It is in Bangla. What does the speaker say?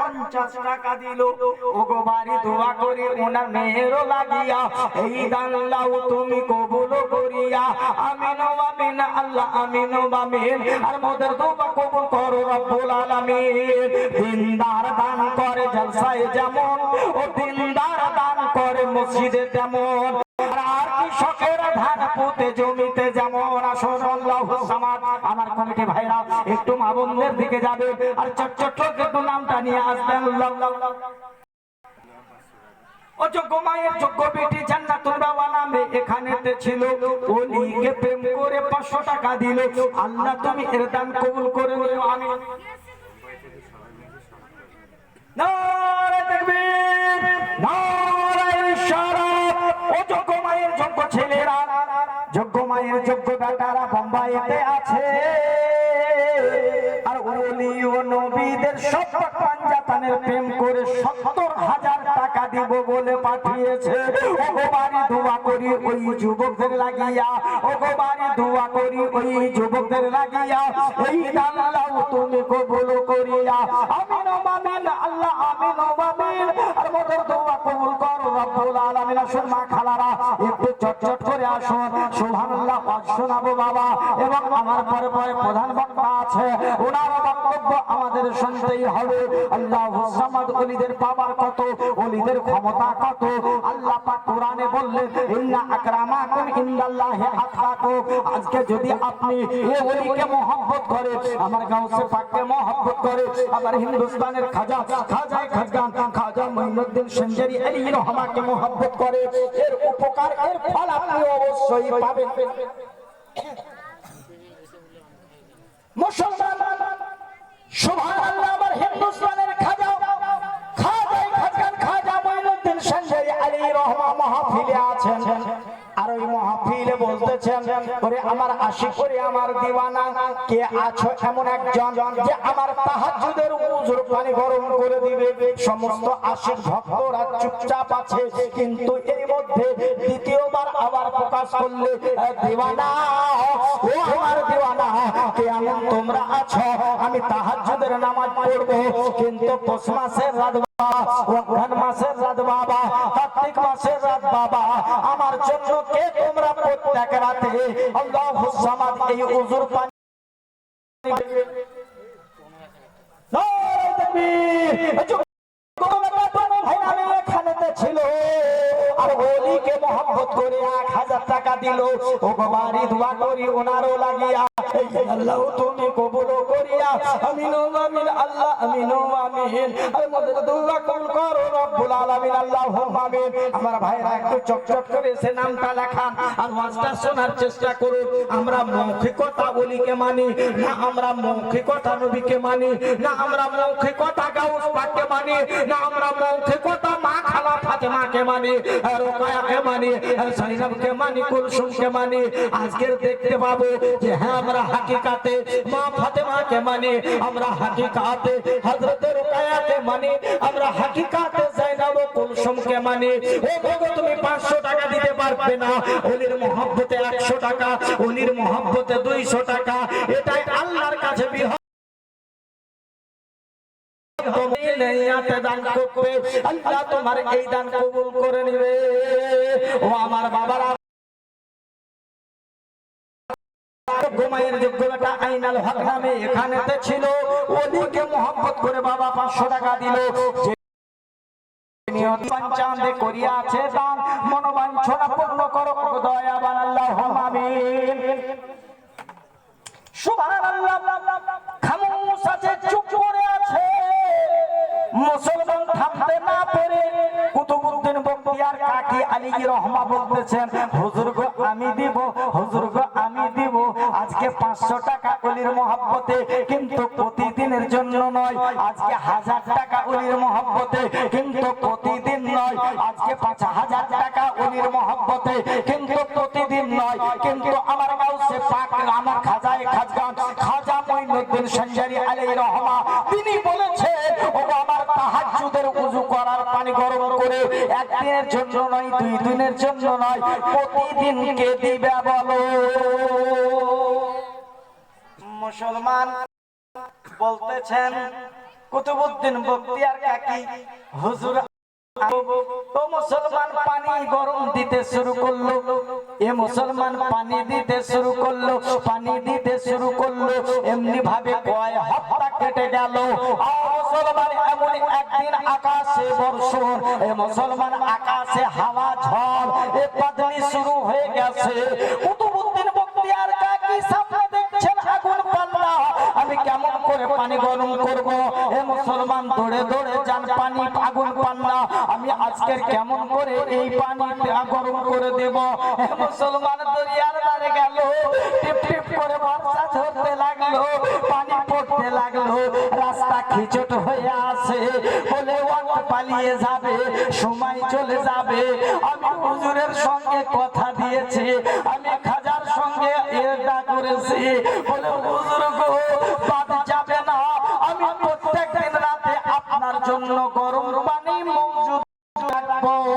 50 টাকা দিল। ওগো বাড়ি দোয়া করি ওনার মেয়েরও লাগিয়া এই দান লাও তুমি কবুল করিয়া। আমিন ও আমিন আল্লাহ আমিন ও আমিন। আর মোদের দোয়া কবুল করো রব্বুল আলামিন। দিনদার দান করে জলসায় যেমন, ও দিনদার দান করে মসজিদে তেমন। আর কৃষকেরা ধান পুঁতে জমিতে যেমন। আসুন আল্লাহু সামাদ। আমার কমিটি ভাইরা একটু মা বোনদের দিকে যাবে আর চটচট একটু নামটা নিয়ে আসবেন। ও যোগ্য মায়ের যোগ্য বেটি জান্নাতুল বাবা নামে এখানেতে ছিল। ওলিকে প্রেম করে 500 টাকা দিল। আল্লাহ তুমি এর দান কবুল করে নিও আমিন। নারে তাকবীর, নারে ইশারাত। ও যোগ্য মায়ের যোগ্য ছেলেরা, যোগ্য মায়ের যোগ্য বেটারা বোম্বাইতে আছে। আর ওলি ও নবীদের সব পাঞ্জাতানের প্রেম করে 70,000 টাকা দিব বলে পাঠিয়েছে। ওগো বাড়ি দোয়া করি ওই যুবকদের লাগিয়া, ওগো বাড়ি দোয়া করি ওই যুবকদের লাগিয়া এই দান লাও তুমি কবুল করিয়া। আমিন ও আমিন আল্লাহ আমিন ও আমিন। আর মোদের দোয়া কবুল করো রব্বুল আলামিন। আসুন মা খালারা একটু চটচট করে আসুন। সুবহানাল্লাহ পাঠ শোনাবো বাবা, এবং আমার পরে পরে প্রধান বক্তা আছে, ওনার বক্তব্য আমাদের শুনতেই হবে। আল্লাহু সামাদ। ওলিদের পাওয়ার কত, ওলিদের ক্ষমতা কত। আল্লাহ পাক কোরআনে বললেন ইন্না আকরামাকুম ইনদাল্লাহি আতকাকুম। আজকে যদি আপনি এই ওলিকে মহব্বত করে, আমার গাউসে পাককে মহব্বত করে, আবার হিন্দুস্তানের খাজা খাজগান খাজা মঈনুদ্দিন সঞ্জারি আলী রহমাকে মহব্বত করে, এর উপকার এর ফল আপনি অবশ্যই পাবেন। মুসলমান সুবহানাল্লাহ। আমার হিন্দুস্তানের খাজা খাজগান খাজা মঈনুদ্দিন সঞ্জারি আলী রহমা মাহফিলে আছেন। আর ওই মাহফিলে বলতেছেন ওরে আমার আশিক করে আমার দিওয়ানা কে আছো এমন একজন যে আমার তাহাজ্জুদের উজুর পানি গরম করে দিবে। সমস্ত আশিক ভক্তরা চুপচাপ আছে, কিন্তু এর মধ্যে দ্বিতীয়বার আবার প্রকাশ করলে দিওয়ানা ও আমার দিওয়ানা কে এমন তোমরা আছো আমি তাহাজ্জুদের নামাজ পড়বো, কিন্তু পৌষ মাসের রাত বাবা, রমজান মাসের রাত বাবা, কার্তিক মাসের রাত বাবা, আমার জন্য কে তোমরা প্রত্যেক রাতে আল্লাহু সামাদ এই উজুর পানি ছিল। আর ওলিকে মহব্বত করে 1000 টাকা দিল। ও বাড়ি দোয়া করি ওনারও লাগিয়া আল্লাহ তুমি কবুল করিয়া। আমিন ও আমিন আল্লাহ আমিন ও আমিন। আর মোদের দোয়া কবুল করো রব্বুল আলামিন আল্লাহুম্মা আমিন। আমার ভাইরা একটু চটচট করে সে নামটা লেখান আর ওয়াজটা শোনার চেষ্টা করুন। আমরা মৌখিকতা ওলিকে মানি না, আমরা মৌখিকতা নবীকে মানি না, আমরা মৌখিকতা গাউস পাককে মানি না, আমরা মৌখিকতা মা খালা ফাতেমাকে মানি, রোকায়াকে মানি, সাইনাবকে মানি, কুলসুমকে মানি। আজকের দেখতে পাবো যে হ্যাঁ আমরা হাকিকাতে মা ফাতেমাকে মানি, আমরা হাকিকাতে হযরত রোকায়াকে মানি, আমরা হাকিকাতে যায়নাব কুলসুমকে মানি। ও গো তুমি 500 টাকা দিতে পারবে না, ওলির মহব্বতে 100 টাকা, ওলির মহব্বতে 200 টাকা। এটাই আল্লাহর কাছে বিহার দান করবে। আল্লাহ তোমার এই দান কবুল করে নিবে। ও আমার বাবারা ঘুমাইয়ের যোগ্যতা আইনাল হক নামে এখানেতে ছিল। ওলিকে মহব্বত করে বাবা 500 টাকা দিল। পঞ্চান্দে করিয়া আছে দান, মনোবাঞ্ছনা পূর্ণ করো দয়াবান আল্লাহুম্মা আমিন। সুবহানাল্লাহ। খামোশ আছে, চুপ করে আছে। মুসলমান থামতে না পেরে কুতুবউদ্দিন বখতিয়ার কাকি আলী রহমা বলতেছেন হুজুর গো আমি দিব, হুজুর গো আমি দিব। আজকে 500 টাকা ওলির মহব্বতে, কিন্তু প্রতিদিনের জন্য নয়। আজকে 1000 টাকা ওলির মহব্বতে, কিন্তু প্রতিদিন নয়। আজকে 5000 টাকা ওলির মহব্বতে, কিন্তু প্রতিদিন নয়। কিন্তু আমার গাউসে পাক আমার খাজায়ে খাজগান খাজা মঈনুদ্দিন সঞ্জারি আলাইহি রহমা তিনি বলেছেন ও আমার তাহাজ্জুদের ওযু করার পানি গরম করে একদিনের জন্য নয়, 2 দিনের জন্য নয়, প্রতিদিন কে দিবে বলো। মুসলমান বলতেছেন কুতুবউদ্দিন বখতিয়ার কাকি হুজুর ও মুসলমান পানি গরম দিতে শুরু করলো। এ মুসলমান পানি দিতে শুরু করলো, পানি দিতে শুরু করলো। এমনি ভাবে কয় হপ্তা কেটে গেল। মুসলমান এমন একদিন আকাশে বর্ষণ, এ মুসলমান আকাশে হাওয়া ঝড়, এ বাদলি শুরু হয়ে গেছে। কুতুবউদ্দিন বখতিয়ার কাকি সামনে দেখছেন আগুন পান্না, আমি কেমন করে পানি গরম করব? এ মুসলমান দৌড়ে দৌড়ে যান পানি আগুন পান্না, আমি আজকের কেমন করে এই পানি গরম করে দেব? এ মুসলমান দরিয়ার ধারে গেল, টিপ টিপ করে বর্ষা ঝরতে লাগলো, পানি পড়তে লাগলো, রাস্তা খিচট হয়ে আসে, বলে ওয়াট পালিয়ে যাবে, সময় চলে যাবে। আমি হুজুরের সঙ্গে কথা দিয়েছি, আমি খাজার সঙ্গে এটা করেছি, বলে হুজুর গো বাদ যাবে না, আমি প্রত্যেক দিন রাতে আপনার জন্য গরম পানি